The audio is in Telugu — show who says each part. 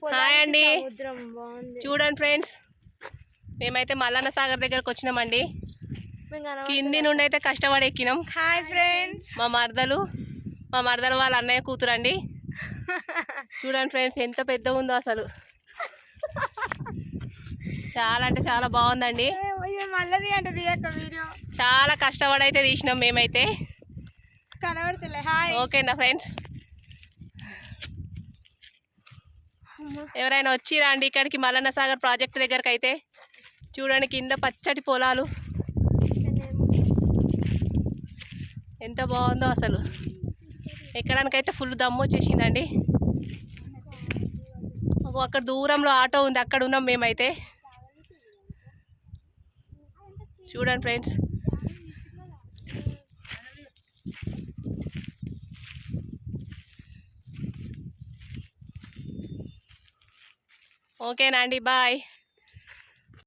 Speaker 1: హాయ్ అండి, చూడండి ఫ్రెండ్స్, మేమైతే మల్లన్న సాగర్ దగ్గరకు వచ్చినామండి. కింది నుండి అయితే కష్టపడి ఎక్కినాం.
Speaker 2: హాయ్ ఫ్రెండ్స్,
Speaker 1: మా మరదలు వాళ్ళ అన్నయ్య కూతురండి. చూడండి ఫ్రెండ్స్, ఎంత పెద్దగా ఉందో అసలు. చాలా అంటే చాలా బాగుందండి. చాలా కష్టపడి అయితే తీసినాం మేమైతే. ఓకేనా ఫ్రెండ్స్, ఎవరైనా వచ్చిరా అండి ఇక్కడికి మల్లన్న సాగర్ ప్రాజెక్ట్ దగ్గరకు అయితే. చూడండి కింద పచ్చటి పొలాలు ఎంత బాగుందో అసలు. ఎక్కడానికైతే ఫుల్ దమ్ము వచ్చేసిందండి. అక్కడ దూరంలో ఆటో ఉంది, అక్కడ ఉన్నాం మేమైతే. చూడండి ఫ్రెండ్స్, ఓకేనా అండి, బాయ్.